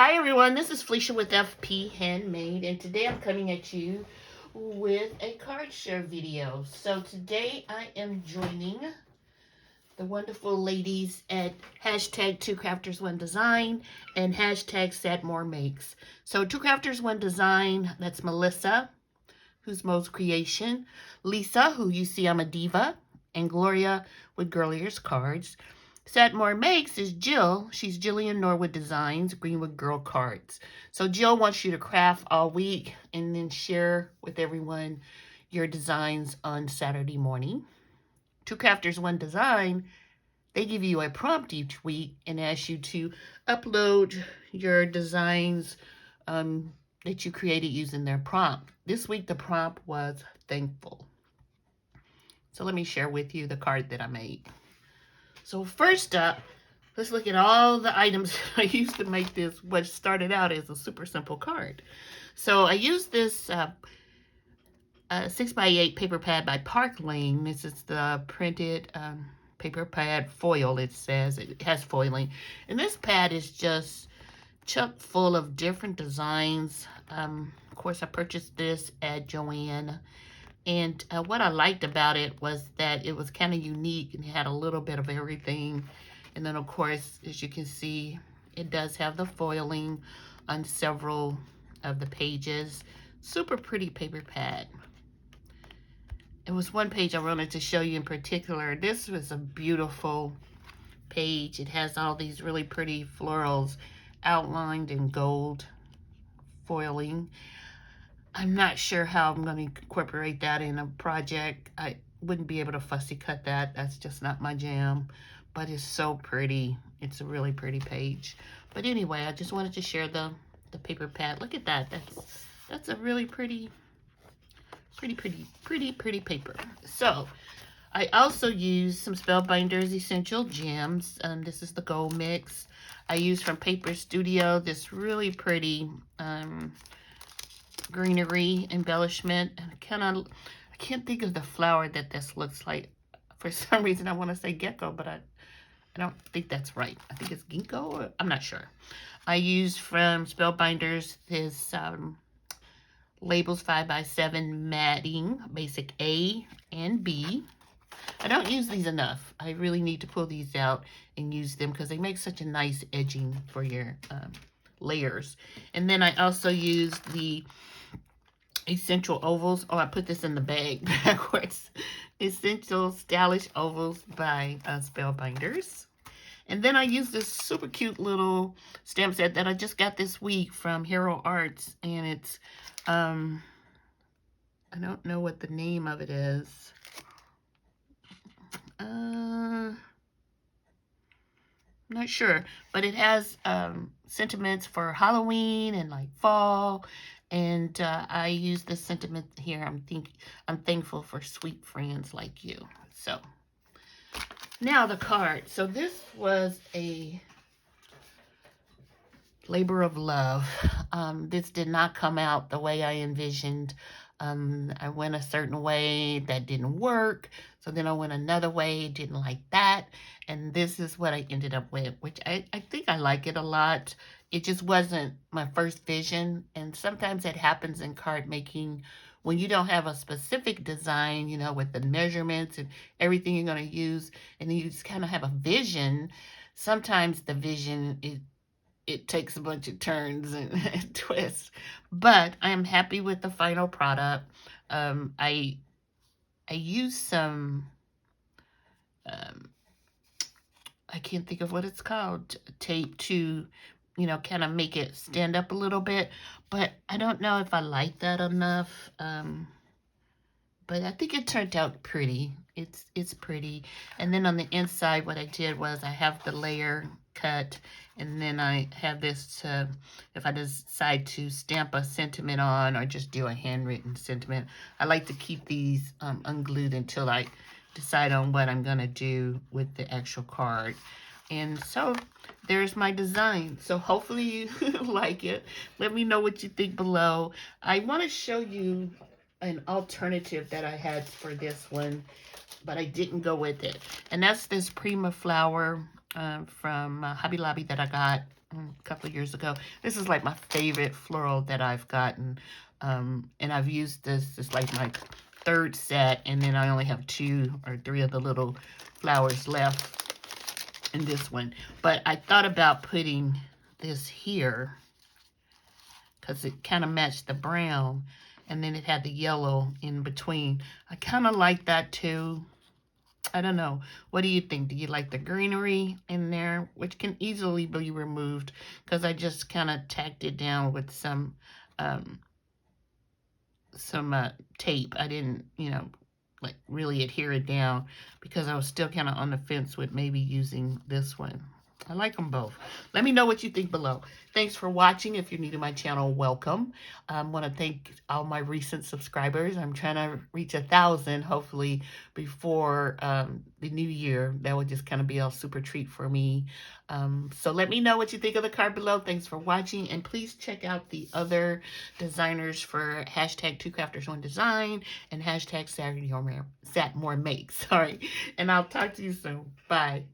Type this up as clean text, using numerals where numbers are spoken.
Hi everyone, this is Felicia with FP Handmade, and today I'm coming at you with a card share video. So today I am joining the wonderful ladies at hashtag 2crafters1design and hashtag sadmoremakes. So 2crafters1design, that's Melissa, who's Mo's Creation, Lisa, who you see I'm a diva, and Gloria with Girlier's Cards. Sadmore Makes is Jill. She's Jillian Norwood Designs, Greenwood Girl Cards. So Jill wants you to craft all week and then share with everyone your designs on Saturday morning. 2crafters1design, they give you a prompt each week and ask you to upload your designs that you created using their prompt. This week the prompt was thankful. So let me share with you the card that I made. So first up, let's look at all the items I used to make this, what started out as a super simple card. So I used this 6x8 paper pad by Park Lane. This is the printed paper pad foil, it says. It has foiling. And this pad is just chock full of different designs. Of course, I purchased this at Joann. And what I liked about it was that it was kind of unique and had a little bit of everything. And then, of course, as you can see, it does have the foiling on several of the pages. Super pretty paper pad. It was one page I wanted to show you in particular. This was a beautiful page. It has all these really pretty florals outlined in gold foiling. I'm not sure how I'm going to incorporate that in a project. I wouldn't be able to fussy cut that. That's just not my jam. But it's so pretty. It's a really pretty page. But anyway, I just wanted to share the paper pad. Look at that. That's a really pretty paper. So I also used some Spellbinders Essential Gems. This is the gold mix. I used from Paper Studio this really pretty greenery embellishment. And I can't think of the flower that this looks like. For some reason I want to say gecko, but I don't think that's right. I think it's ginkgo, or I'm not sure. I used from Spellbinders this Labels 5x7 matting, basic A and B. I don't use these enough. I really need to pull these out and use them because they make such a nice edging for your layers. And then I also used the Essential Ovals. Oh, I put this in the bag backwards. Essential Stylish Ovals by Spellbinders. And then I used this super cute little stamp set that I just got this week from Hero Arts. And it's, I don't know what the name of it is. I'm not sure. But it has sentiments for Halloween and like fall. And I use this sentiment here. I'm thankful for sweet friends like you. So now the card. So this was a labor of love. This did not come out the way I envisioned. I went a certain way that didn't work. So then I went another way, didn't like that. And this is what I ended up with, which I think I like it a lot. It just wasn't my first vision. And sometimes that happens in card making when you don't have a specific design, you know, with the measurements and everything you're going to use. And then you just kind of have a vision. Sometimes the vision it takes a bunch of turns and twists, but I am happy with the final product. I used some, I can't think of what it's called, tape to, you know, kind of make it stand up a little bit, but I don't know if I like that enough. But I think it turned out pretty. It's pretty. And then on the inside, what I did was I have the layer cut, and then I have this to, if I decide to stamp a sentiment on or just do a handwritten sentiment, I like to keep these unglued until I decide on what I'm going to do with the actual card. And so there's my design. So hopefully you like it. Let me know what you think below. I want to show you an alternative that I had for this one, but I didn't go with it. And that's this Prima flower from Hobby Lobby that I got a couple of years ago. This is like my favorite floral that I've gotten. And I've used this. It's like my third set, and then I only have 2 or 3 of the little flowers left in this one. But I thought about putting this here because it kind of matched the brown, and then it had the yellow in between. I kind of like that too. I don't know. What do you think? Do you like the greenery in there, which can easily be removed because I just kind of tacked it down with some um, tape. I didn't, like really adhere it down because I was still kind of on the fence with maybe using this one. I like them both. Let me know what you think below. Thanks for watching. If you're new to my channel, welcome. I want to thank all my recent subscribers. I'm trying to reach 1,000, hopefully, before the new year. That would just kind of be a super treat for me. So let me know what you think of the card below. Thanks for watching. And please check out the other designers for hashtag 2crafters1design and hashtag Saturday more makes. Sorry. And I'll talk to you soon. Bye.